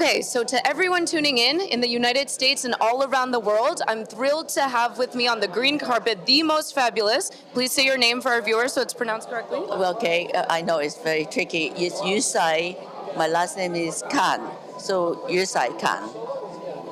Okay, so to everyone tuning in the United States and all around the world, I'm thrilled to have with me on the green carpet the most fabulous. Please say your name for our viewers so it's pronounced correctly. Well, okay, I know it's very tricky. It's Yusai. My last name is Khan, so Yusai Khan.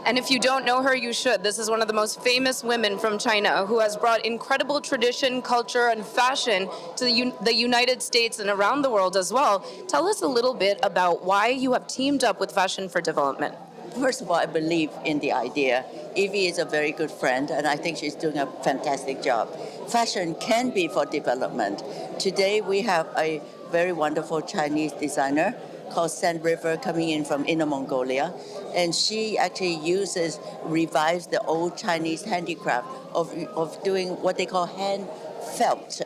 And if you don't know her, you should. This is one of the most famous women from China who has brought incredible tradition, culture, and fashion to the United States and around the world as well. Tell us a little bit about why you have teamed up with Fashion for Development. First of all, I believe in the idea. Evie is a very good friend, and I think she's doing a fantastic job. Fashion can be for development. Today, we have a very wonderful Chinese designer called Sand River coming in from Inner Mongolia, and she actually revives the old Chinese handicraft of doing what they call hand felt,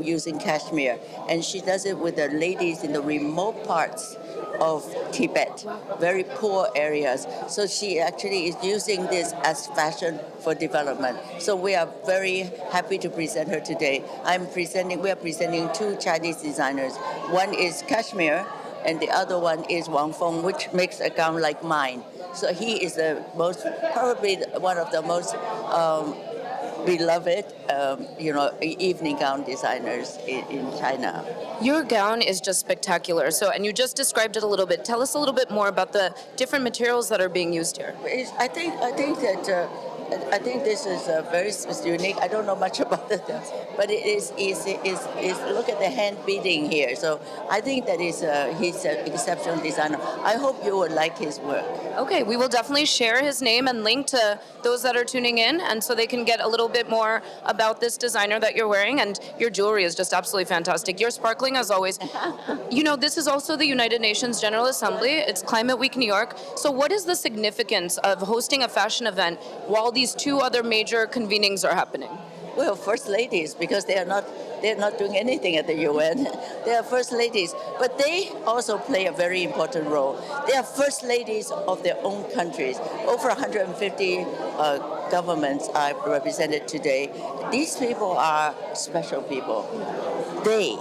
using cashmere, and she does it with the ladies in the remote parts of Tibet, very poor areas. So she actually is using this as fashion for development. So we are very happy to present her today. We are presenting two Chinese designers. One is cashmere, and the other one is Wang Feng, which makes a gown like mine. So he is probably one of the most beloved, evening gown designers in China. Your gown is just spectacular. And you just described it a little bit. Tell us a little bit more about the different materials that are being used here. I think this is very unique. I don't know much about it, but it is look at the hand beading here. So I think that he's an exceptional designer. I hope you would like his work. Okay, we will definitely share his name and link to those that are tuning in, and so they can get a little bit more about this designer that you're wearing. And your jewelry is just absolutely fantastic. You're sparkling as always. This is also the United Nations General Assembly. It's Climate Week New York. So what is the significance of hosting a fashion event while these two other major convenings are happening? Well, first ladies, because they're not doing anything at the UN. They are first ladies, but they also play a very important role. They are first ladies of their own countries. Over 150 governments are represented today. These people are special people. They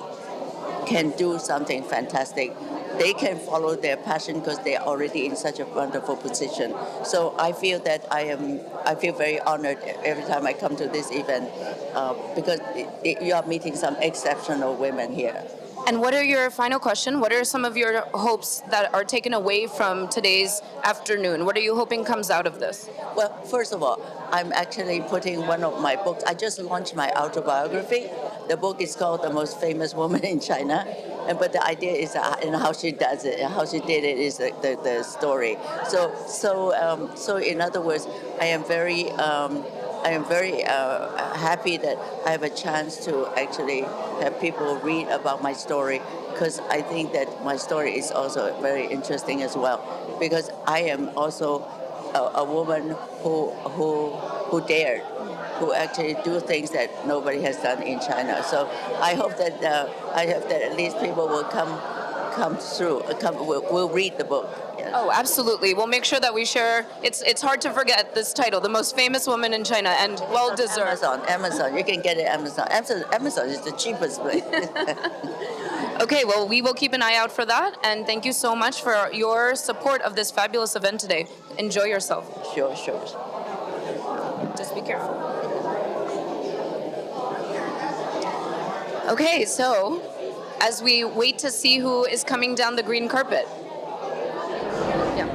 can do something fantastic. They can follow their passion because they are already in such a wonderful position. So I feel that I feel very honored every time I come to this event because you are meeting some exceptional women here. And what are your final question? What are some of your hopes that are taken away from today's afternoon? What are you hoping comes out of this? Well, first of all, I'm actually putting one of my books. I just launched my autobiography. The book is called The Most Famous Woman in China. But the idea is how she does it, how she did it is the story. So in other words, I am very happy that I have a chance to actually have people read about my story, because I think that my story is also very interesting as well, because I am also a woman who dared, who actually do things that nobody has done in China. So I hope that at least people will will read the book. Yeah. Oh, absolutely. We'll make sure that we share. It's hard to forget this title, The Most Famous Woman in China, and well deserved. Amazon. You can get it Amazon. Amazon is the cheapest place. Okay, well, we will keep an eye out for that, and thank you so much for your support of this fabulous event today. Enjoy yourself. Sure. Just be careful. Okay, so as we wait to see who is coming down the green carpet. Yeah.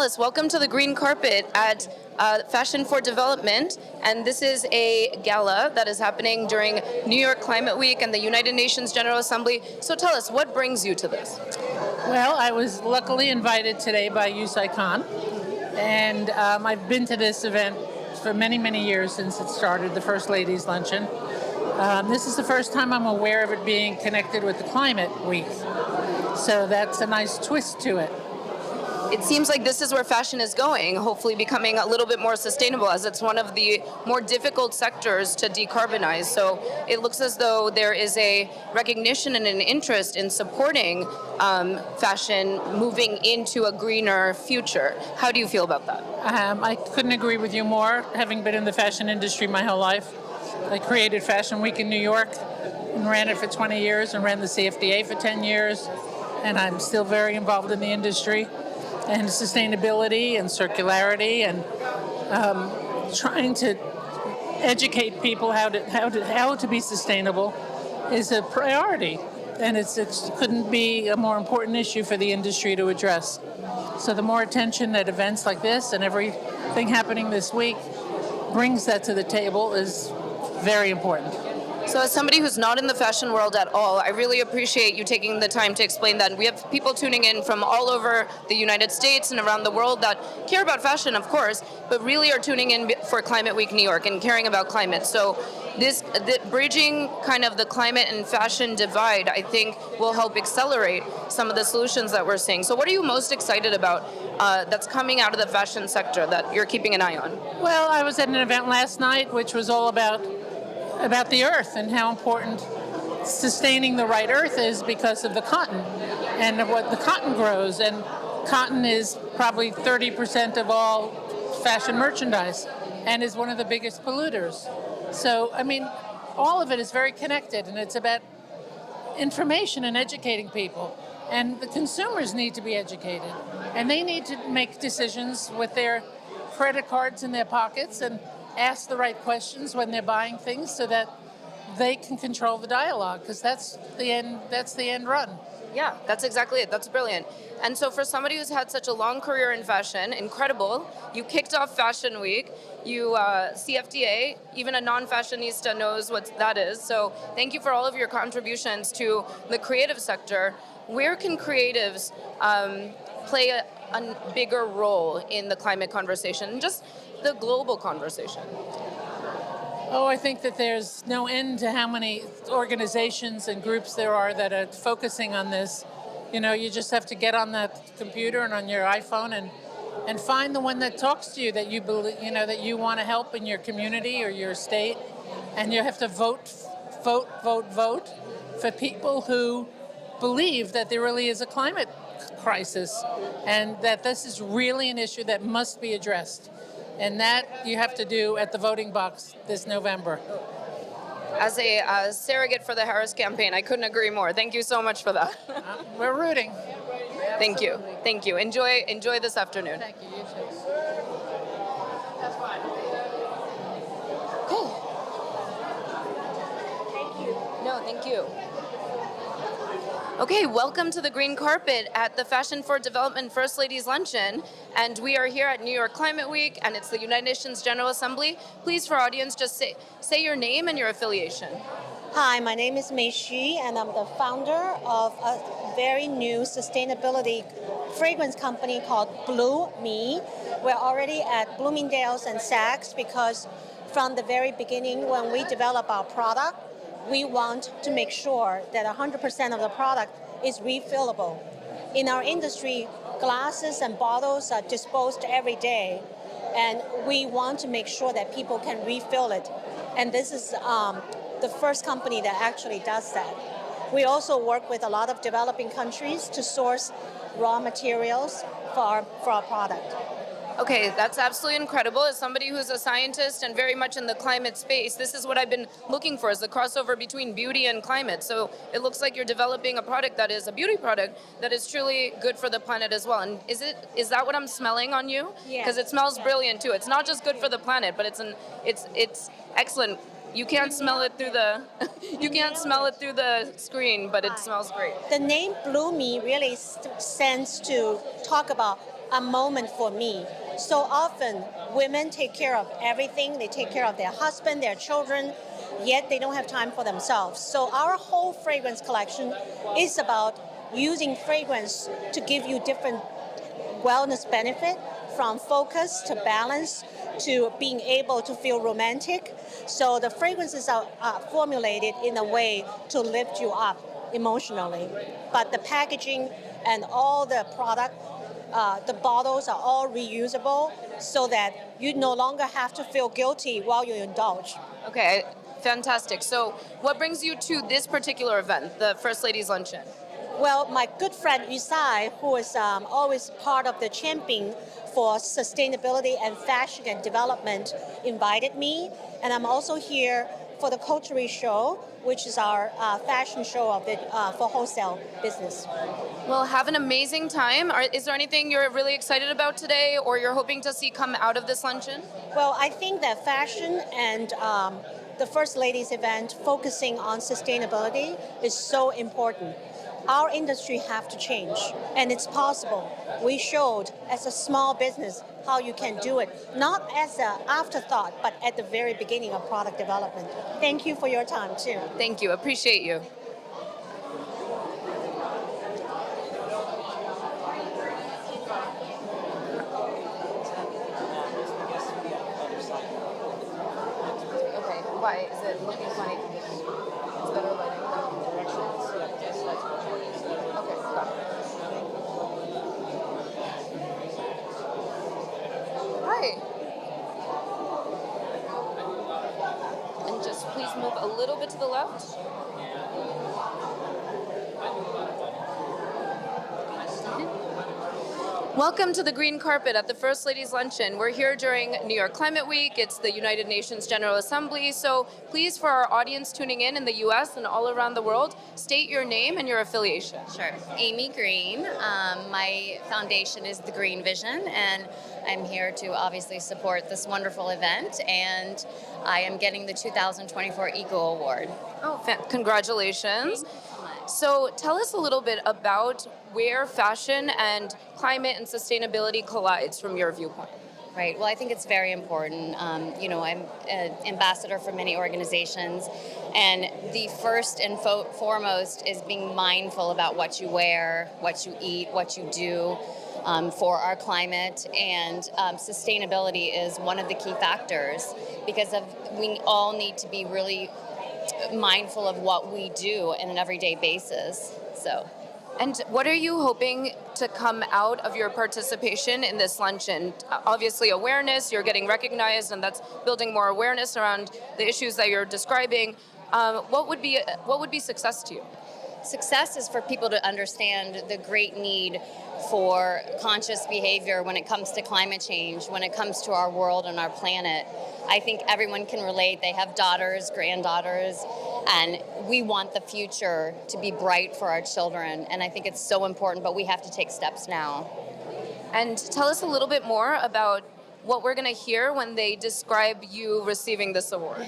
us, welcome to the green carpet at Fashion for Development. And this is a gala that is happening during New York Climate Week and the United Nations General Assembly. So tell us, what brings you to this? Well, I was luckily invited today by Yusai Khan, and I've been to this event for many, many years since it started, the First Ladies Luncheon. This is the first time I'm aware of it being connected with the Climate Week, so that's a nice twist to it. It seems like this is where fashion is going, hopefully becoming a little bit more sustainable, as it's one of the more difficult sectors to decarbonize. So it looks as though there is a recognition and an interest in supporting fashion moving into a greener future. How do you feel about that? I couldn't agree with you more, having been in the fashion industry my whole life. I created Fashion Week in New York and ran it for 20 years and ran the CFDA for 10 years, and I'm still very involved in the industry. And sustainability and circularity and trying to educate people how to be sustainable is a priority, and it couldn't be a more important issue for the industry to address. So the more attention that events like this and everything happening this week brings that to the table is very important. So as somebody who's not in the fashion world at all, I really appreciate you taking the time to explain that. We have people tuning in from all over the United States and around the world that care about fashion, of course, but really are tuning in for Climate Week New York and caring about climate. So bridging kind of the climate and fashion divide, I think, will help accelerate some of the solutions that we're seeing. So what are you most excited about that's coming out of the fashion sector that you're keeping an eye on? Well, I was at an event last night which was all about the earth and how important sustaining the right earth is because of the cotton and of what the cotton grows. And cotton is probably 30% of all fashion merchandise and is one of the biggest polluters. So, I mean, all of it is very connected, and it's about information and educating people. And the consumers need to be educated, and they need to make decisions with their credit cards in their pockets and ask the right questions when they're buying things so that they can control the dialogue, because that's the end run. Yeah, that's exactly it. That's brilliant. And so for somebody who's had such a long career in fashion, incredible. You kicked off Fashion Week. You, CFDA, even a non-fashionista knows what that is. So thank you for all of your contributions to the creative sector. Where can creatives play a bigger role in the climate conversation, just the global conversation? Oh, I think that there's no end to how many organizations and groups there are that are focusing on this. You know, you just have to get on that computer and on your iPhone and find the one that talks to you, that you believe, you know, that you want to help in your community or your state, and you have to vote for people who believe that there really is a climate crisis and that this is really an issue that must be addressed. And that you have to do at the voting box this November. As a surrogate for the Harris campaign, I couldn't agree more. Thank you so much for that. We're rooting. Thank you. Thank you. Enjoy this afternoon. Thank you. You too. That's fine. Okay. Thank you. No, thank you. Okay, welcome to the green carpet at the Fashion for Development First Ladies Luncheon. And we are here at New York Climate Week, and it's the United Nations General Assembly. Please, for our audience, just say your name and your affiliation. Hi, my name is Mei Xu, and I'm the founder of a very new sustainability fragrance company called Blue Me. We're already at Bloomingdale's and Saks because from the very beginning when we develop our product, we want to make sure that 100% of the product is refillable. In our industry, glasses and bottles are disposed every day, and we want to make sure that people can refill it. And this is the first company that actually does that. We also work with a lot of developing countries to source raw materials for our product. Okay, that's absolutely incredible. As somebody who's a scientist and very much in the climate space, this is what I've been looking for, is the crossover between beauty and climate. So it looks like you're developing a product that is a beauty product that is truly good for the planet as well. And is that what I'm smelling on you? Yeah. Because it smells brilliant too. It's not just good for the planet, but it's excellent. You can't smell it through the screen, but it smells great. The name Blue Me really stands to talk about a moment for me. So often, women take care of everything. They take care of their husband, their children, yet they don't have time for themselves. So our whole fragrance collection is about using fragrance to give you different wellness benefit, from focus to balance to being able to feel romantic. So the fragrances are formulated in a way to lift you up emotionally. But the packaging and all the product, the bottles are all reusable so that you no longer have to feel guilty while you indulge. Okay, fantastic. So, what brings you to this particular event, the First Ladies Luncheon? Well, my good friend Yusai, who is always part of the champion for sustainability and fashion and development, invited me. And I'm also here for the Coterie Show, which is our fashion show of it for wholesale business. Well, have an amazing time. Is there anything you're really excited about today or you're hoping to see come out of this luncheon? Well, I think that fashion and the First Ladies event focusing on sustainability is so important. Our industry have to change, and it's possible. We showed as a small business how you can do it, not as an afterthought, but at the very beginning of product development. Thank you for your time too. Thank you. Appreciate you. Okay, why is it looking funny? It's better lighting. Okay, got it. Hi. And just please move a little bit to the left. Welcome to the green carpet at the First Ladies Luncheon. We're here during New York Climate Week. It's the United Nations General Assembly. So please, for our audience tuning in the US and all around the world, state your name and your affiliation. Sure. Amy Green. My foundation is the Green Vision, and I'm here to obviously support this wonderful event, and I am getting the 2024 Eco Award. Oh, congratulations. Thank you so much. So tell us a little bit about where fashion and climate and sustainability collides from your viewpoint. Right. Well, I think it's very important. I'm an ambassador for many organizations, and the first and foremost is being mindful about what you wear, what you eat, what you do for our climate. And sustainability is one of the key factors because we all need to be really mindful of what we do on an everyday basis. So. And what are you hoping to come out of your participation in this luncheon? Obviously awareness, you're getting recognized, and that's building more awareness around the issues that you're describing. What would be success to you? Success is for people to understand the great need for conscious behavior when it comes to climate change, when it comes to our world and our planet. I think everyone can relate. They have daughters, granddaughters, and we want the future to be bright for our children. And I think it's so important, but we have to take steps now. And tell us a little bit more about what we're going to hear when they describe you receiving this award.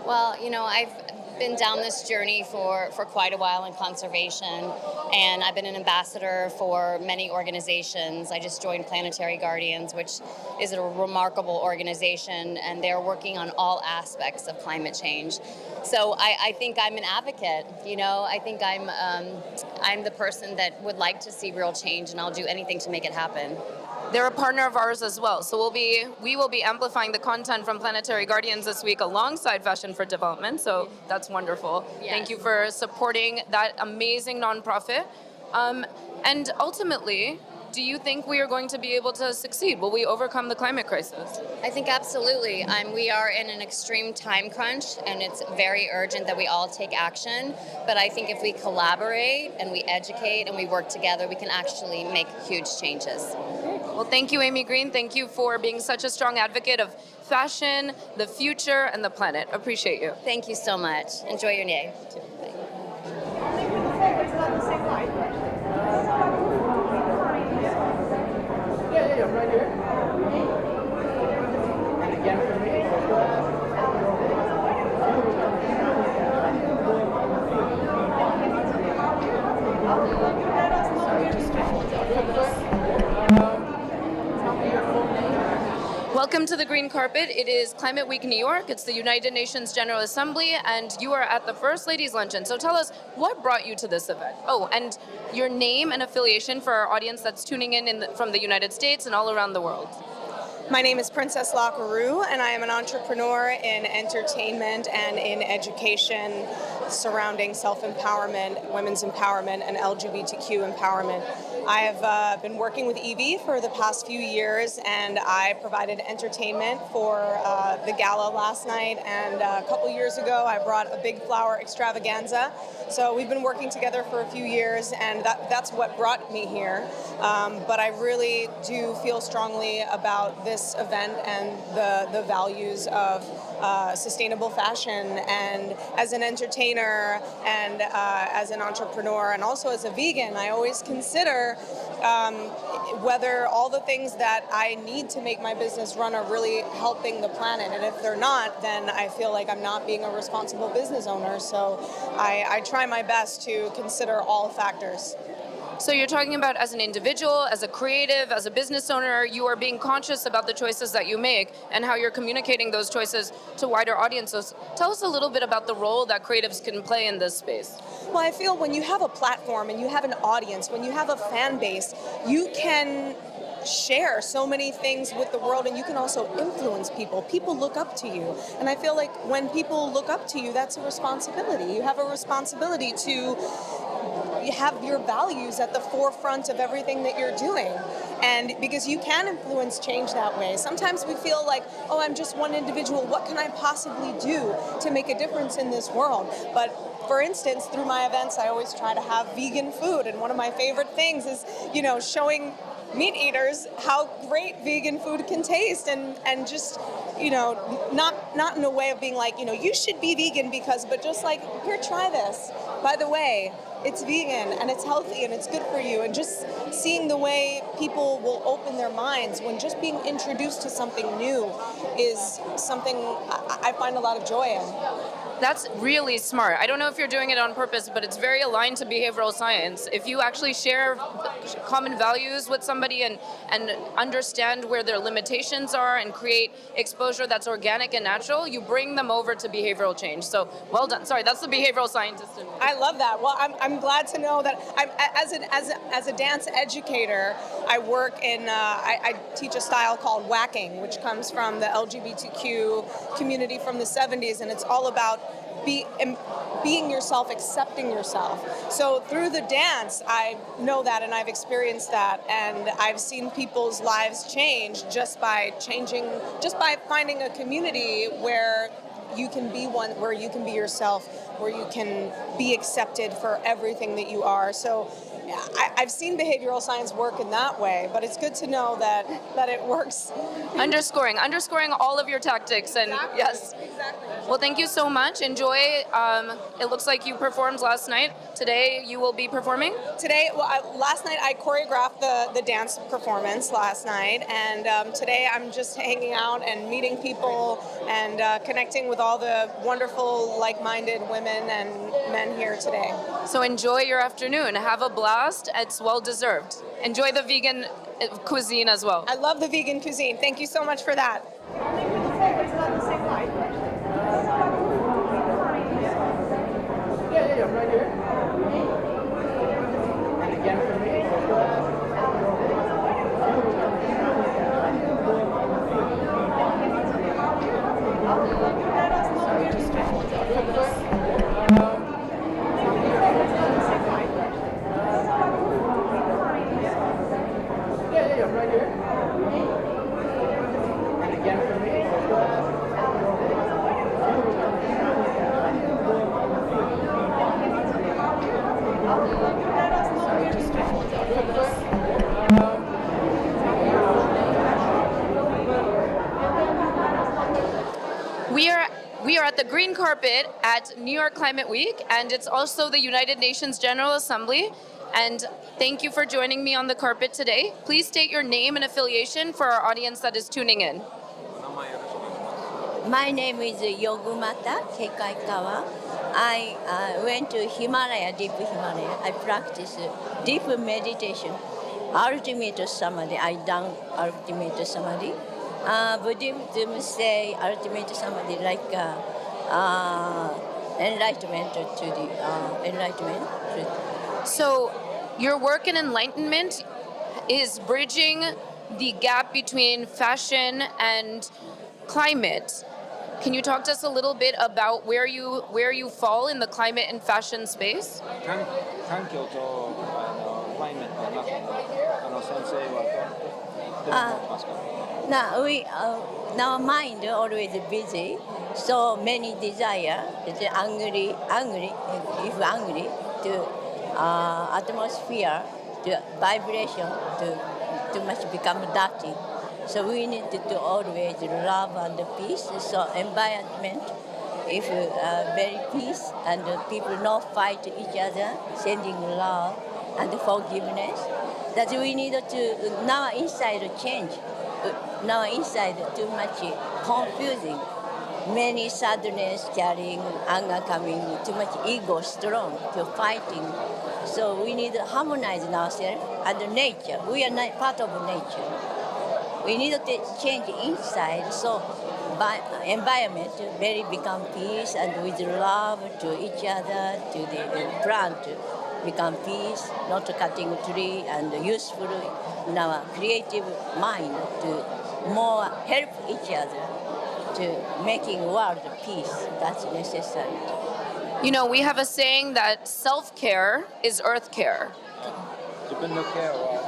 Well, I've been down this journey for quite a while in conservation, and I've been an ambassador for many organizations. I just joined Planetary Guardians, which is a remarkable organization, and they're working on all aspects of climate change. So I think I'm an advocate. I think I'm the person that would like to see real change, and I'll do anything to make it happen. They're a partner of ours as well. So we will be amplifying the content from Planetary Guardians this week alongside Fashion for Development. So that's wonderful. Yes. Thank you for supporting that amazing nonprofit. And ultimately, do you think we are going to be able to succeed? Will we overcome the climate crisis? I think absolutely. We are in an extreme time crunch, and it's very urgent that we all take action. But I think if we collaborate and we educate and we work together, we can actually make huge changes. Well, thank you, Amy Green. Thank you for being such a strong advocate of fashion, the future, and the planet. Appreciate you. Thank you so much. Enjoy your day. Right here. And again for me. Welcome to the Green Carpet. It is Climate Week New York. It's the United Nations General Assembly, and you are at the First Ladies Luncheon. So tell us, what brought you to this event? Oh, and your name and affiliation for our audience that's tuning in from the United States and all around the world. My name is Princess Lockaroo, and I am an entrepreneur in entertainment and in education surrounding self-empowerment, women's empowerment, and LGBTQ empowerment. I have been working with Evie for the past few years, and I provided entertainment for the gala last night, and a couple years ago I brought a big flower extravaganza. So we've been working together for a few years, and that's what brought me here. But I really do feel strongly about this event and the values of sustainable fashion. And as an entertainer and as an entrepreneur and also as a vegan, I always consider whether all the things that I need to make my business run are really helping the planet. And if they're not, then I feel like I'm not being a responsible business owner. So I try my best to consider all factors. So you're talking about as an individual, as a creative, as a business owner, you are being conscious about the choices that you make and how you're communicating those choices to wider audiences. Tell us a little bit about the role that creatives can play in this space. Well, I feel when you have a platform and you have an audience, when you have a fan base, you can share so many things with the world, and you can also influence people. People look up to you, and I feel like when people look up to you, that's a responsibility. You have a responsibility to have your values at the forefront of everything that you're doing, and because you can influence change that way. Sometimes we feel like, oh, I'm just one individual, what can I possibly do to make a difference in this world? But for instance, through my events, I always try to have vegan food, and one of my favorite things is, showing meat eaters how great vegan food can taste, and just, not in a way of being like, you should be vegan because, but just like, here, try this. By the way, it's vegan and it's healthy and it's good for you, and just seeing the way people will open their minds when just being introduced to something new is something I find a lot of joy in. That's really smart. I don't know if you're doing it on purpose, but it's very aligned to behavioral science. If you actually share common values with somebody and understand where their limitations are and create exposure that's organic and natural, you bring them over to behavioral change. So well done. Sorry, that's the behavioral scientist in me. I love that. Well, I'm glad to know that as a dance educator, I work in, I teach a style called whacking, which comes from the LGBTQ community from the 70s, and it's all about being yourself, accepting yourself. So through the dance, I know that, and I've experienced that, and I've seen people's lives change just by finding a community where you can be one, where you can be yourself, where you can be accepted for everything that you are. So I've seen behavioral science work in that way, but it's good to know that it works. Underscoring all of your tactics, and Exactly. yes. Exactly. Well, thank you so much. Enjoy. It looks like you performed last night. Today you will be performing? Today, last night I choreographed the dance performance last night, and today I'm just hanging out and meeting people and connecting with all the wonderful, like-minded women and men here today. So enjoy your afternoon. Have a blast. It's well deserved. Enjoy the vegan cuisine as well. I love the vegan cuisine. Thank you so much for that. Yeah, right here. And again for me. Yeah, right here. And again for me. We are at the green carpet at New York Climate Week, and it's also the United Nations General Assembly. And thank you for joining me on the carpet today. Please state your name and affiliation for our audience that is tuning in. My name is Yogumata Kekaikawa. I went to Himalaya, deep Himalaya. I practice deep meditation, ultimate samadhi. I done ultimate samadhi. Buddhism say ultimate somebody like enlightenment to the enlightenment. So, your work in enlightenment is bridging the gap between fashion and climate. Can you talk to us a little bit about where you fall in the climate and fashion space? 環境とクライメットの中の先生はどう思いますか？ Now our mind always busy, so many desire, angry, if angry, to atmosphere, to vibration, to too much become dirty. So we need to always love and peace. So environment, if very peace and people not fight each other, sending love and forgiveness, that we need to now inside change. Now inside too much confusing, many sadness carrying, anger coming, too much ego strong to fighting. So we need to harmonize ourselves and nature. We are not part of nature. We need to change inside. So by environment very become peace and with love to each other, to the plant become peace, not cutting tree and useful in our creative mind to more help each other to making world peace. That's necessary. You know, we have a saying that self-care is earth care. 自分のケアは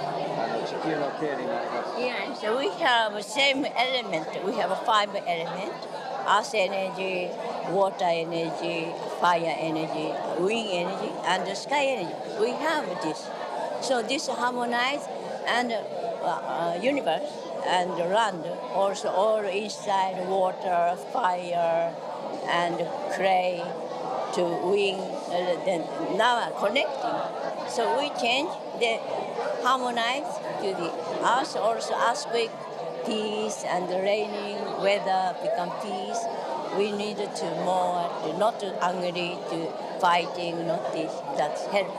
地球のケアになります。 Yes, so we have same element. We have 5 elements: earth energy, water energy, fire energy, wind energy, and sky energy. We have this. So this harmonize and universe and land also all inside water, fire, and clay to wind. Then now connecting. So we change the harmonize to the earth, also earthquake, peace, and the raining weather become peace. We need to more, to not to angry, to fighting, not this. That's help.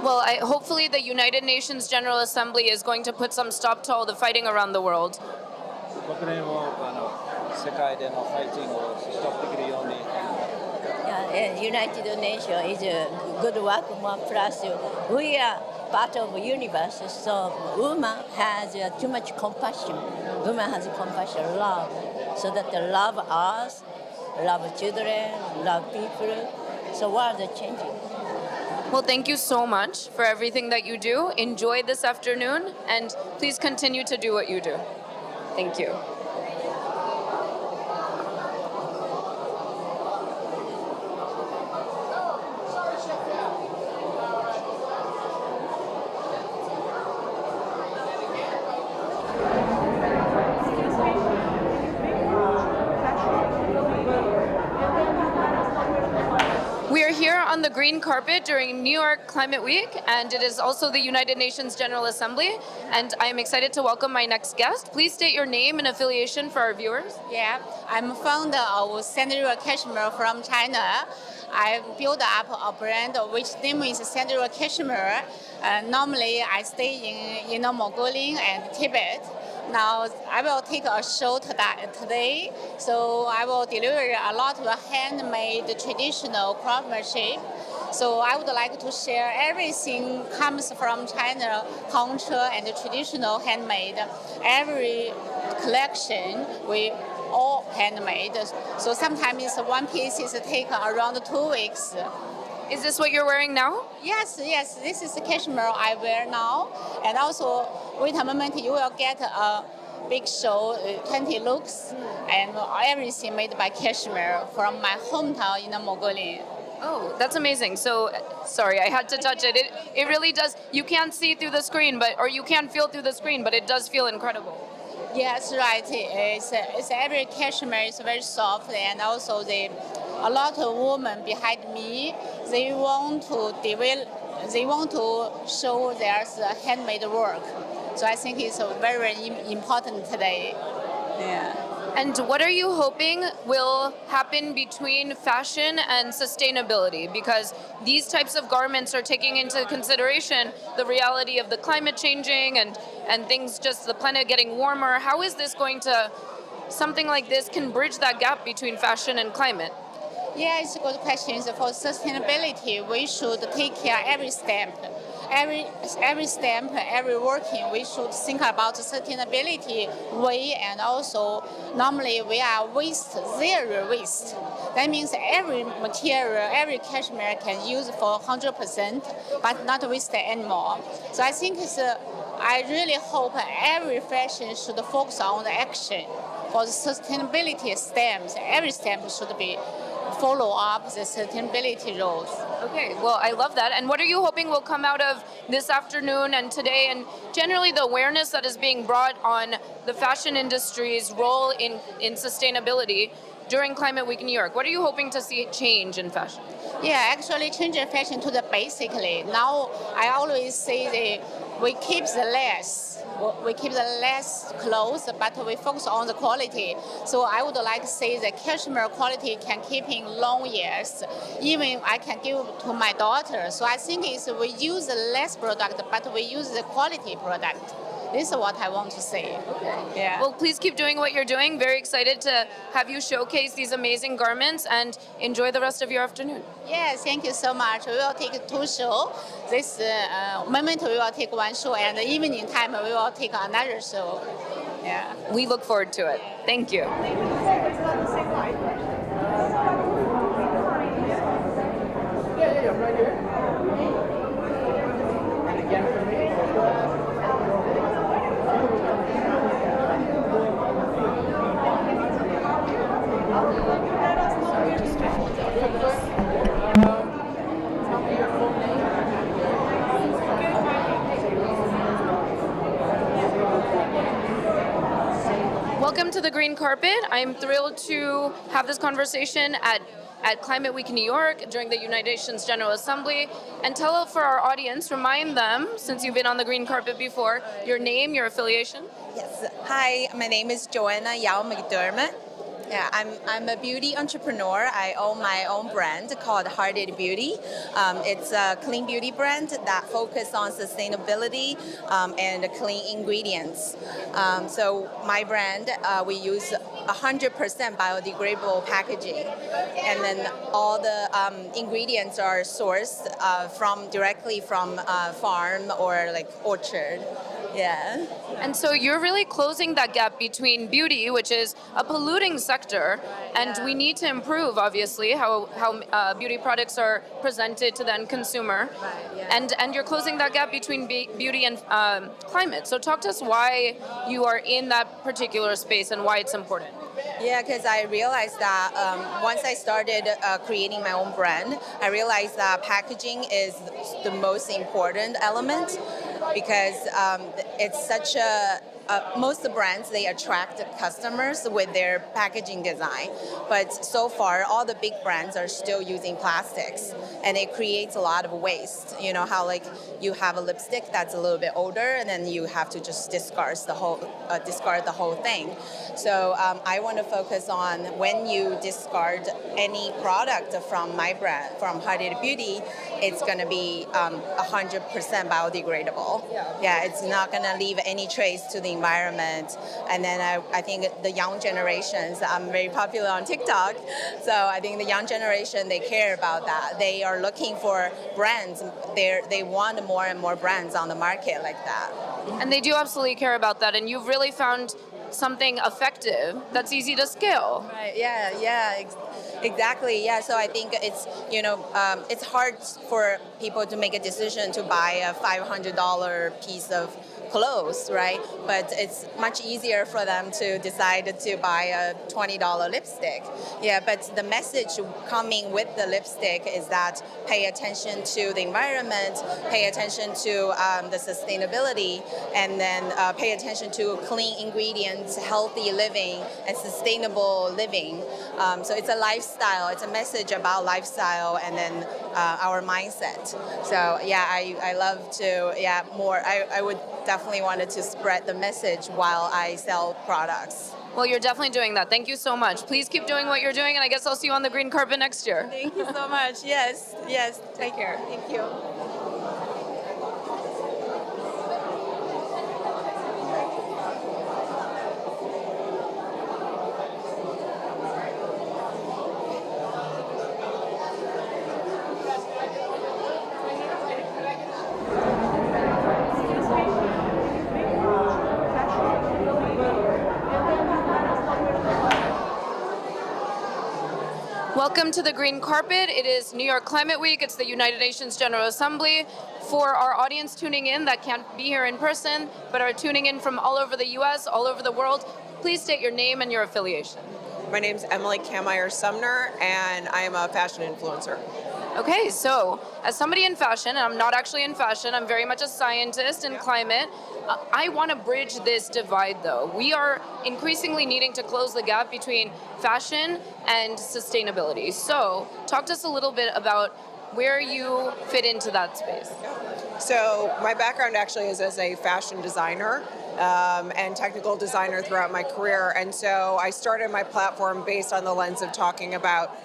Well, hopefully the United Nations General Assembly is going to put some stop to all the fighting around the world. 国連も世界でのファイティングをストップできるように。 United Nations is a good work, more plus we are part of the universe, so woman has too much compassion. Woman has compassion, love, so that they love us, love children, love people, so world is changing. Well, thank you so much for everything that you do. Enjoy this afternoon, and please continue to do what you do. Thank you. We are here on the green carpet during New York Climate Week, and it is also the United Nations General Assembly, and I am excited to welcome my next guest. Please state your name and affiliation for our viewers. Yeah, I'm founder of Central Cashmere from China. I built up a brand which name is Central Cashmere. Normally, I stay in Inner Mongolia and Tibet. Now I will take a show today, so I will deliver a lot of handmade traditional craftsmanship. So I would like to share everything comes from China culture and traditional handmade. Every collection we all handmade. So sometimes one piece is take around 2 weeks. Is this what you're wearing now? Yes, this is the cashmere I wear now. And also, wait a moment, you will get a big show, 20 looks, and everything made by cashmere from my hometown in Mongolia. Oh, that's amazing. So, sorry, I had to touch it. It really does. You can't see through the screen, or you can't feel through the screen, but it does feel incredible. Yes, right. It's every cashmere is very soft, and also a lot of women behind me, they want to show their handmade work. So I think it's very important today. Yeah. And what are you hoping will happen between fashion and sustainability? Because these types of garments are taking into consideration the reality of the climate changing and things just the planet getting warmer. How is this going to, something like this can bridge that gap between fashion and climate? Yeah, it's a good question. So for sustainability, we should take care every step. Every step, every working, we should think about sustainability way, and also normally we are zero waste. That means every material, every cashmere can use for 100%, but not waste anymore. So I think I really hope every fashion should focus on the action for the sustainability steps. Every step should be follow up the sustainability rules. Okay, well, I love that. And what are you hoping will come out of this afternoon and today, and generally the awareness that is being brought on the fashion industry's role in sustainability during Climate Week in New York? What are you hoping to see change in fashion? Yeah, actually changing fashion to the basically. Now I always say we keep the less. We keep the less clothes, but we focus on the quality. So I would like to say the cashmere quality can keep in long years. Even I can give to my daughter. So I think we use less product, but we use the quality product. This is what I want to say. Okay. Yeah. Well, please keep doing what you're doing. Very excited to have you showcase these amazing garments, and enjoy the rest of your afternoon. Yes, thank you so much. We will take 2 shows. This moment we will take 1 show, and the evening time we will take another show. Yeah. We look forward to it. Thank you. Yeah, right here. And again for me. Welcome to the green carpet. I'm thrilled to have this conversation at Climate Week in New York during the United Nations General Assembly. And tell for our audience, remind them, since you've been on the green carpet before, your name, your affiliation. Yes. Hi, my name is Joanna Yao McDermott. Yeah, I'm a beauty entrepreneur. I own my own brand called Hearted Beauty. It's a clean beauty brand that focuses on sustainability and clean ingredients. So my brand, we use 100% biodegradable packaging, and then all the ingredients are sourced directly from farm or like orchard. Yeah. And so you're really closing that gap between beauty, which is a polluting sector, and we need to improve, obviously, how beauty products are presented to the end consumer. And you're closing that gap between beauty and climate. So talk to us why you are in that particular space and why it's important. Yeah, because I realized that once I started creating my own brand, I realized that packaging is the most important element, because it's such most brands, they attract customers with their packaging design, but so far all the big brands are still using plastics, and it creates a lot of waste. You know how like you have a lipstick that's a little bit older, and then you have to just discard the whole thing. So I want to focus on when you discard any product from my brand, from Hearted Beauty, it's going to be 100% biodegradable. Yeah, it's not going to leave any trace to the environment. And then I think the young generations, I'm very popular on TikTok, so I think the young generation, they care about that. They are looking for brands. They want more and more brands on the market like that. And they do absolutely care about that, and you've really found something effective that's easy to scale. Right. Yeah. Exactly. Yeah. So I think it's it's hard for people to make a decision to buy a $500 piece of clothes, right? But it's much easier for them to decide to buy a $20 lipstick. Yeah, but the message coming with the lipstick is that pay attention to the environment, pay attention to the sustainability, and then pay attention to clean ingredients, healthy living, and sustainable living. So it's a lifestyle. It's a message about lifestyle and then our mindset. So yeah, I love to more. I would definitely wanted to spread the message while I sell products. Well, you're definitely doing that. Thank you so much. Please keep doing what you're doing, and I guess I'll see you on the green carpet next year. Thank you so much. Yes, yes. Take care. Thank you. Welcome to the green carpet. It is New York Climate Week. It's the United Nations General Assembly. For our audience tuning in that can't be here in person, but are tuning in from all over the US, all over the world, please state your name and your affiliation. My name's Emily Kammeyer Sumner, and I am a fashion influencer. Okay, so as somebody in fashion, and I'm not actually in fashion, I'm very much a scientist in climate. I want to bridge this divide, though. We are increasingly needing to close the gap between fashion and sustainability. So talk to us a little bit about where you fit into that space. So my background actually is as a fashion designer and technical designer throughout my career. And so I started my platform based on the lens of talking about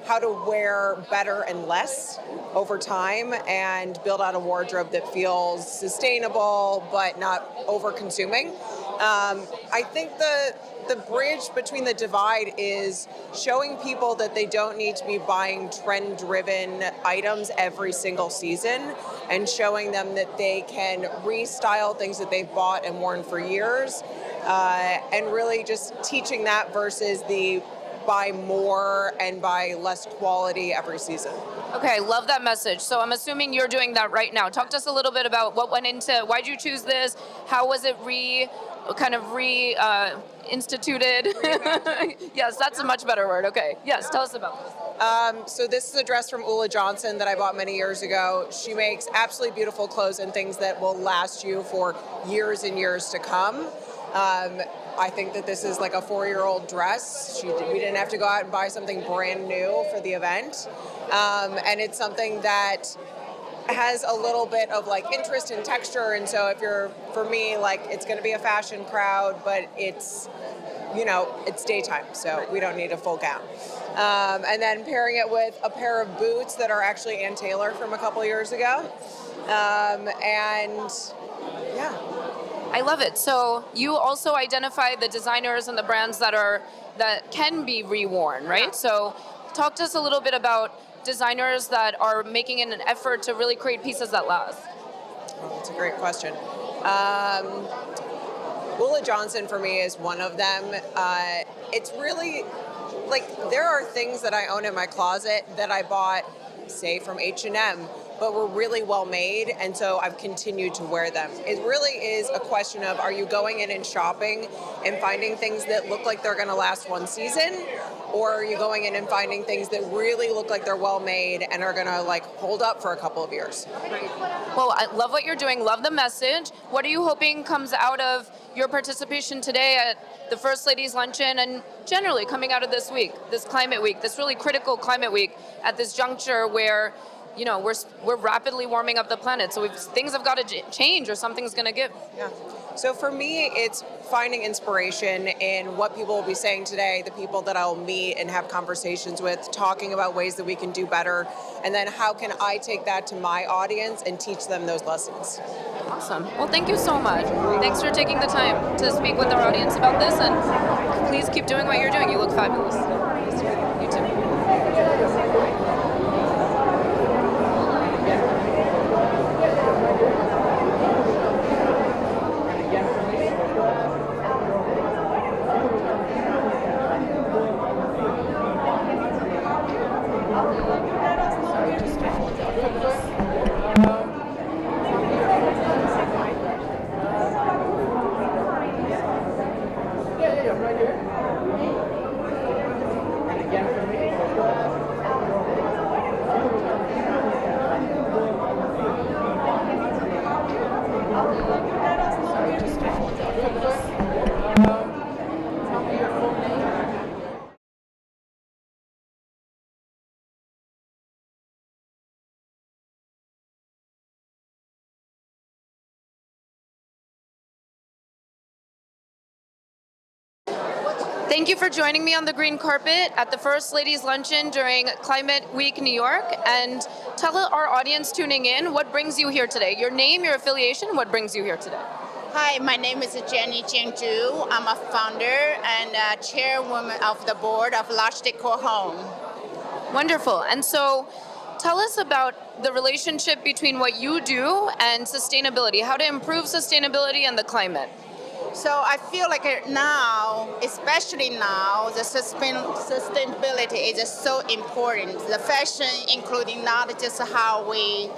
how to wear better and less over time and build out a wardrobe that feels sustainable but not over-consuming. I think the bridge between the divide is showing people that they don't need to be buying trend-driven items every single season, and showing them that they can restyle things that they've bought and worn for years, and really just teaching that versus the buy more and buy less quality every season. Okay, love that message. So I'm assuming you're doing that right now. Talk to us a little bit about what went into, why'd you choose this? How was it instituted? Yes, that's a much better word. Okay, yes, tell us about this. So this is a dress from Ulla Johnson that I bought many years ago. She makes absolutely beautiful clothes and things that will last you for years and years to come. I think that this is like a 4-year-old dress. We didn't have to go out and buy something brand new for the event. And it's something that has a little bit of like interest and texture. And so for me, like it's going to be a fashion crowd, but it's daytime, so we don't need a full gown. And then pairing it with a pair of boots that are actually Ann Taylor from a couple years ago. And yeah. I love it. So you also identify the designers and the brands that can be reworn, right? So talk to us a little bit about designers that are making an effort to really create pieces that last. Oh, that's a great question. Ulla Johnson for me is one of them. It's really like there are things that I own in my closet that I bought, say, from H&M, but were really well made, and so I've continued to wear them. It really is a question of, are you going in and shopping and finding things that look like they're going to last one season, or are you going in and finding things that really look like they're well made and are going to like hold up for a couple of years? Well, I love what you're doing, love the message. What are you hoping comes out of your participation today at the First Lady's Luncheon and generally coming out of this week, this climate week, this really critical climate week at this juncture where we're rapidly warming up the planet, so things have got to change or something's going to give. Yeah. So for me, it's finding inspiration in what people will be saying today, the people that I'll meet and have conversations with, talking about ways that we can do better, and then how can I take that to my audience and teach them those lessons. Awesome. Well, thank you so much. Thanks for taking the time to speak with our audience about this, and please keep doing what you're doing. You look fabulous. You too. Yeah, right here. Thank you for joining me on the green carpet at the First Ladies Luncheon during Climate Week New York. And tell our audience tuning in what brings you here today. Your name, your affiliation, what brings you here today. Hi, my name is Jenny Jiangzhu. I'm a founder and chairwoman of the board of Large Decor Home. Wonderful. And so tell us about the relationship between what you do and sustainability, how to improve sustainability and the climate. So I feel like now, especially now, the sustainability is so important. The fashion, including not just how we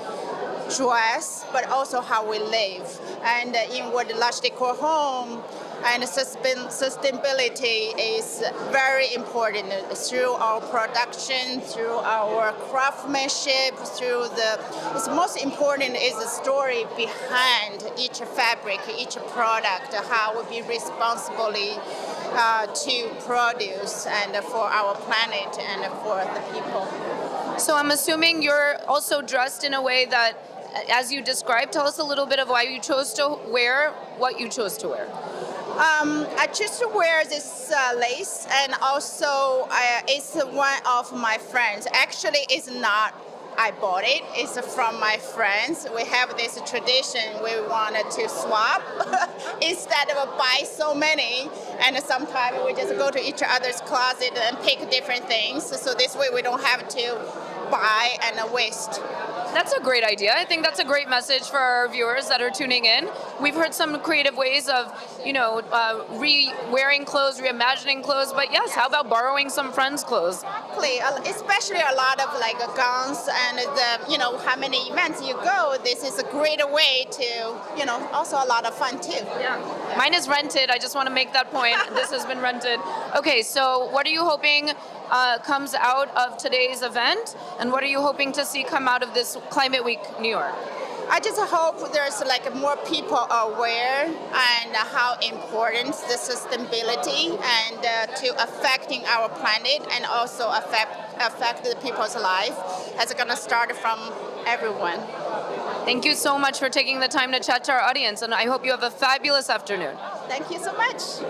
dress, but also how we live. And in what Large Decor Home, and sustainability is very important through our production, through our craftsmanship, it's most important is the story behind each fabric, each product, how we be responsibly to produce and for our planet and for the people. So I'm assuming you're also dressed in a way that, as you described, tell us a little bit of why you chose to wear what you chose to wear. I choose to wear this lace, and also it's one of my friends. Actually, it's not I bought it. It's from my friends. We have this tradition. We wanted to swap instead of buy so many. And sometimes we just go to each other's closet and pick different things. So this way we don't have to buy and waste. That's a great idea. I think that's a great message for our viewers that are tuning in. We've heard some creative ways of, re-wearing clothes, reimagining clothes, but yes, how about borrowing some friends' clothes? Exactly, especially a lot of like gowns and how many events you go. This is a great way to, also a lot of fun too. Yeah. Mine is rented. I just want to make that point. This has been rented. Okay, so what are you hoping comes out of today's event, and what are you hoping to see come out of this Climate Week New York? I just hope there's more people aware and how important the sustainability and to affecting our planet and also affect the people's life. It's going to start from everyone. Thank you so much for taking the time to chat to our audience, and I hope you have a fabulous afternoon. Thank you so much.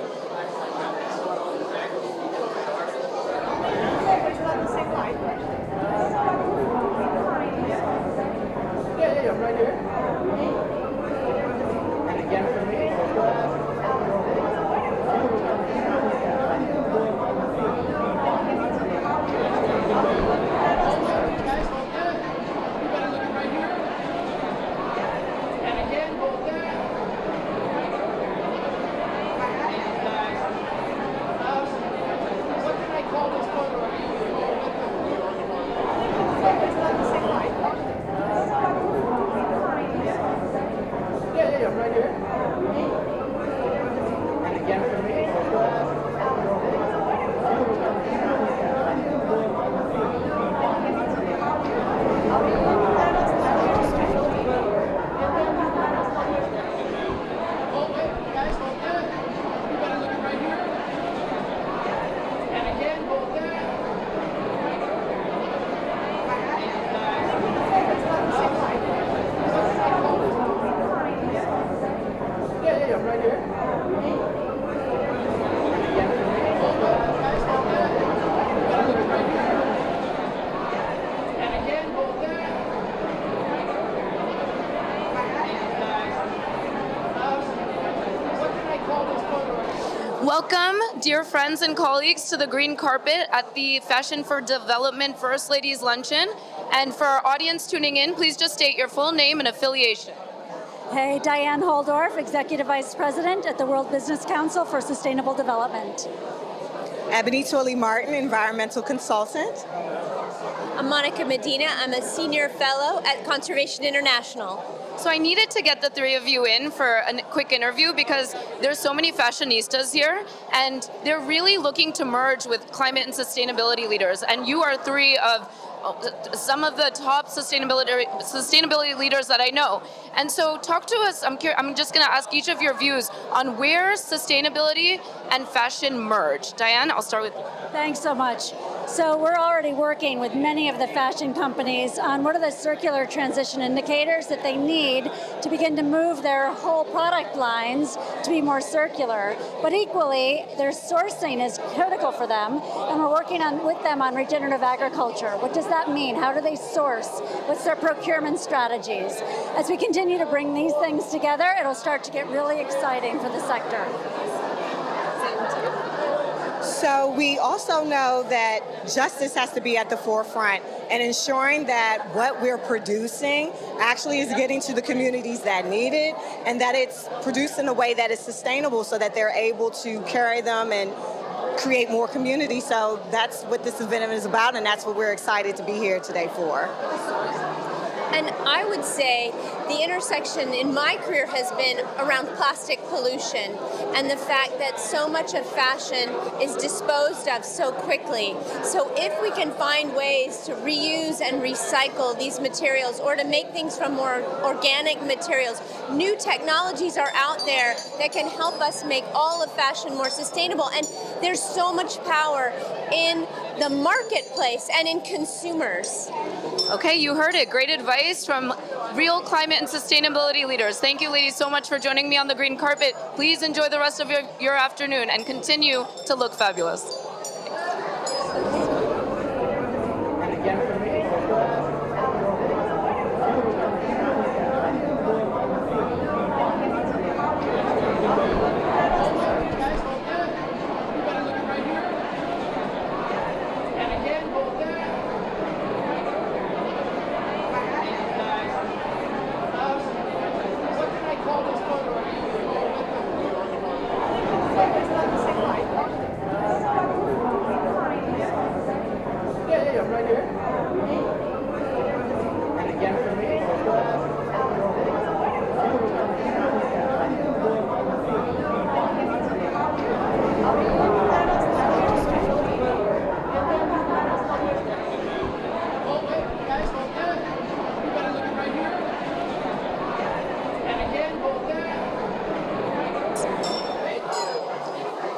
Yeah, right here. And again for me. Right here. And again for me. Hold it, guys, hold it. You gotta look right here. And again, hold that. Yeah, right here. And again for me. Hold it, guys, hold that. You gotta look right here. And again, hold that. What can I call this photo? Welcome, dear friends and colleagues, to the green carpet at the Fashion for Development First Ladies Luncheon. And for our audience tuning in, please just state your full name and affiliation. Hey, Diane Holdorf, Executive Vice President at the World Business Council for Sustainable Development. Ebony Twilly Martin, Environmental Consultant. I'm Monica Medina. I'm a Senior Fellow at Conservation International. So I needed to get the three of you in for a quick interview because there's so many fashionistas here, and they're really looking to merge with climate and sustainability leaders. And you are three of some of the top sustainability leaders that I know. And so talk to us, I'm just gonna ask each of your views on where sustainability and fashion merge. Diane, I'll start with you. Thanks so much. So we're already working with many of the fashion companies on what are the circular transition indicators that they need to begin to move their whole product lines to be more circular. But equally, their sourcing is critical for them, and we're working with them on regenerative agriculture. What does that mean? How do they source? What's their procurement strategies? As we continue to bring these things together, it'll start to get really exciting for the sector. So we also know that justice has to be at the forefront and ensuring that what we're producing actually is getting to the communities that need it and that it's produced in a way that is sustainable so that they're able to carry them and create more community. So that's what this event is about, and that's what we're excited to be here today for. And I would say the intersection in my career has been around plastic pollution and the fact that so much of fashion is disposed of so quickly. So if we can find ways to reuse and recycle these materials or to make things from more organic materials, new technologies are out there that can help us make all of fashion more sustainable. And there's so much power in the marketplace and in consumers. Okay, you heard it. Great advice from real climate and sustainability leaders. Thank you, ladies, so much for joining me on the green carpet. Please enjoy the rest of your afternoon and continue to look fabulous.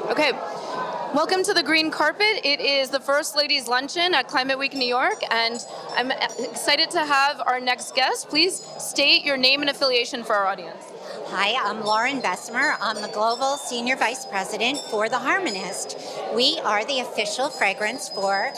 Okay, welcome to the green carpet. It is the First Lady's Luncheon at Climate Week New York, and I'm excited to have our next guest. Please state your name and affiliation for our audience. Hi, I'm Lauren Bessemer. I'm the Global Senior Vice President for The Harmonist. We are the official fragrance for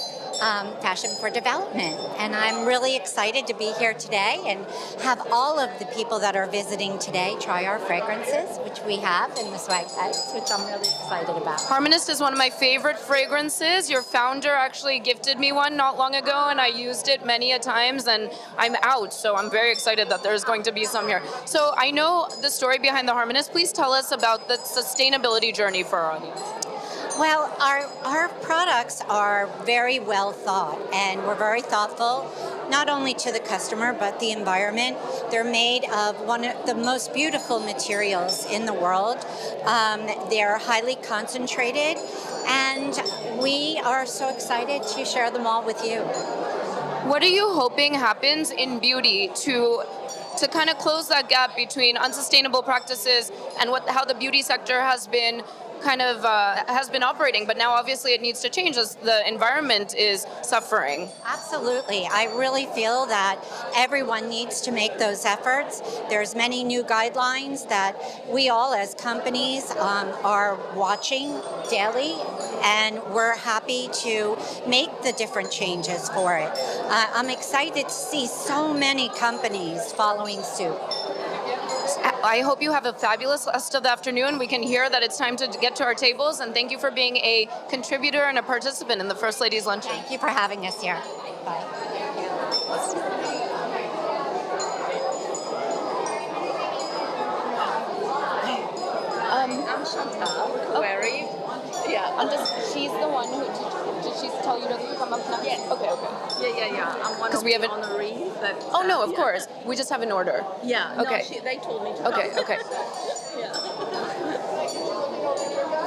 Fashion for Development. And I'm really excited to be here today and have all of the people that are visiting today try our fragrances, which we have in the swag bags, which I'm really excited about. Harmonist is one of my favorite fragrances. Your founder actually gifted me one not long ago, and I used it many a times, and I'm out, so I'm very excited that there's going to be some here. So I know the story behind the Harmonist. Please tell us about the sustainability journey for our audience. Well, our products are very well thought, and we're very thoughtful, not only to the customer, but the environment. They're made of one of the most beautiful materials in the world. They're highly concentrated, and we are so excited to share them all with you. What are you hoping happens in beauty to kind of close that gap between unsustainable practices and how the beauty sector has been operating, but now obviously it needs to change as the environment is suffering? Absolutely. I really feel that everyone needs to make those efforts. There's many new guidelines that we all as companies are watching daily, and we're happy to make the different changes for it. I'm excited to see so many companies following suit. I hope you have a fabulous rest of the afternoon. We can hear that it's time to get to our tables, and thank you for being a contributor and a participant in the First Lady's Luncheon. Thank you for having us here. Bye. I'm Chantal. Where are you? Yeah. She's the one who did she tell you to come up next? Yes. Okay. Yeah. I'm one of the honorees. Oh no, of course. We just have an order. Yeah. Okay. No, they told me to. Okay. Yeah.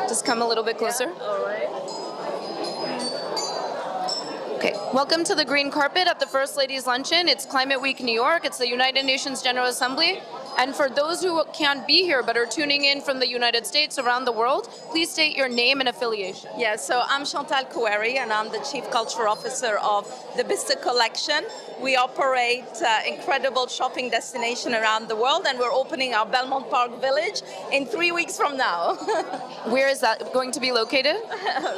Just come a little bit closer. Yeah. All right. Okay, welcome to the green carpet at the First Lady's Luncheon. It's Climate Week New York. It's the United Nations General Assembly. And for those who can't be here but are tuning in from the United States, around the world, please state your name and affiliation. Yeah, so I'm Chantal Koueri, and I'm the Chief Culture Officer of the Bista Collection. We operate incredible shopping destination around the world, and we're opening our Belmont Park Village in 3 weeks from now. Where is that going to be located?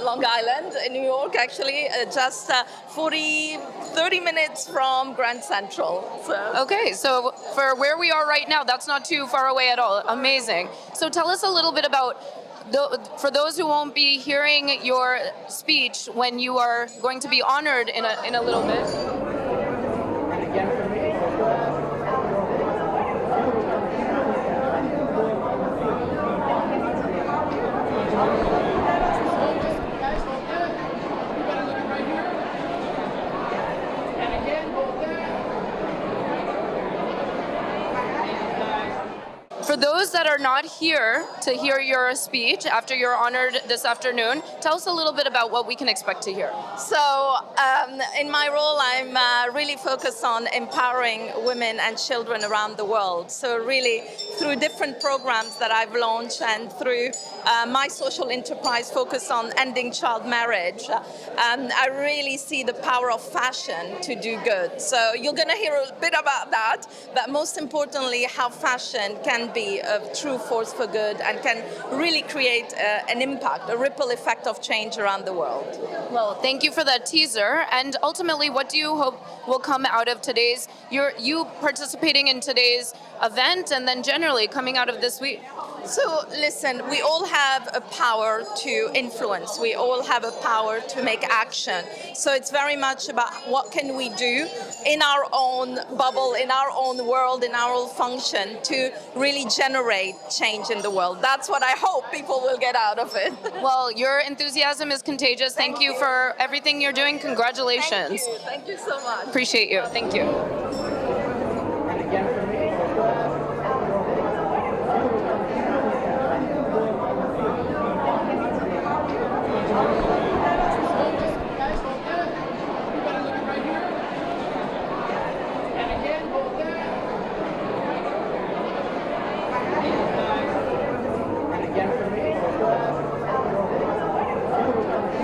Long Island, in New York, actually, just 30 minutes from Grand Central. So. Okay, so for where we are right now, that's not too far away at all. Amazing. So tell us a little bit about, for those who won't be hearing your speech when you are going to be honored in a little bit. For those that are not here to hear your speech after you're honored this afternoon, tell us a little bit about what we can expect to hear. So in my role, I'm really focused on empowering women and children around the world. So really through different programs that I've launched and through my social enterprise focused on ending child marriage, I really see the power of fashion to do good. So you're going to hear a bit about that, but most importantly, how fashion can be a true force for good and can really create an impact, a ripple effect of change around the world. Well, thank you for that teaser. And ultimately, what do you hope will come out of today's, you participating in today's event and then generally coming out of this week? So listen, we all have a power to influence. We all have a power to make action. So it's very much about what can we do in our own bubble, in our own world, in our own function to really generate change in the world. That's what I hope people will get out of it. Well, your enthusiasm is contagious. Thank you for everything you're doing. Congratulations. Thank you so much. Appreciate you. Thank you.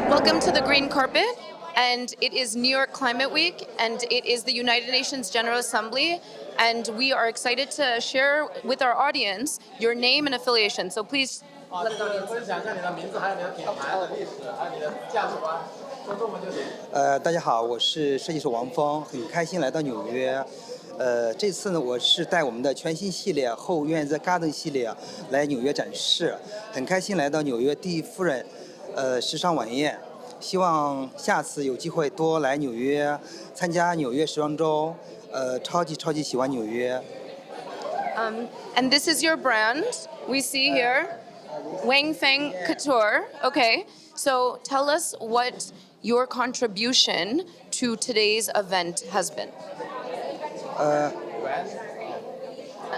Welcome to the green carpet, and it is New York Climate Week, and it is the United Nations General Assembly, and we are excited to share with our audience your name and affiliation. So please let the audience know. 大家好，我是设计师王峰，很开心来到纽约。这次呢，我是带我们的全新系列后院 The Garden 系列来纽约展示，很开心来到纽约第一夫人时尚晚宴。希望下次有机会多来纽约参加纽约时装周，超级喜欢纽约。And this is your brand we see here, Wang Feng Couture. Okay, so tell us what your contribution to today's event has been.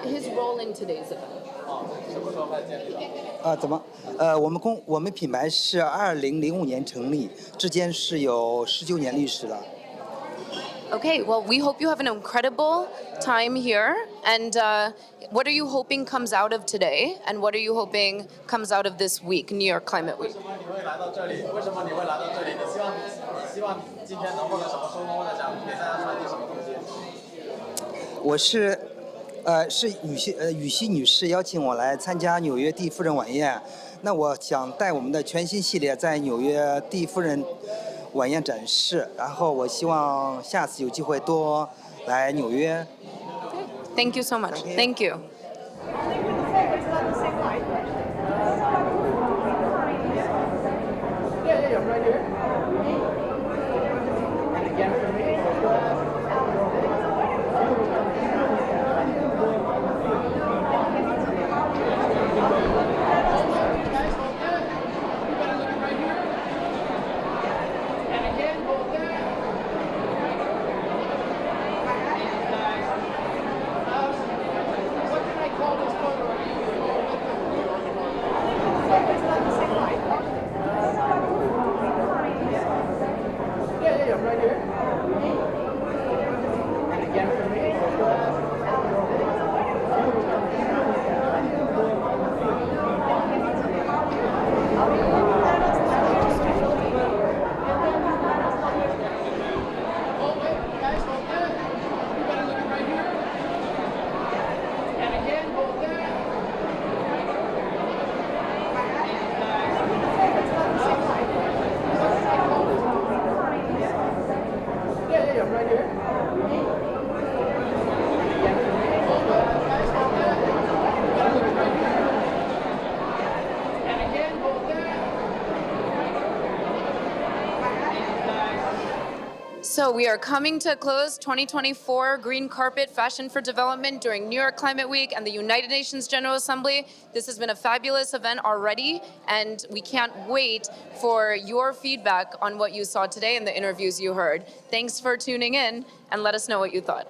His role in today's event. 我们品牌是2005年成立，至今是有19年历史了。Okay, well, we hope you have an incredible time here. And what are you hoping comes out of today? And what are you hoping comes out of this week, New York Climate Week? 为什么你会来到这里？你希望今天能获得什么收获，或者想给大家传递什么东西？我是羽西女士邀请我来参加纽约第一夫人晚宴，那我想带我们的全新系列在纽约第一夫人晚宴展示，然后我希望下次有机会多来纽约。Thank you so much. Thank you. right here. And again, hold that. So we are coming to a close 2024 Green Carpet Fashion for Development during New York Climate Week and the United Nations General Assembly. This has been a fabulous event already, and we can't wait for your feedback on what you saw today and the interviews you heard. Thanks for tuning in, and let us know what you thought.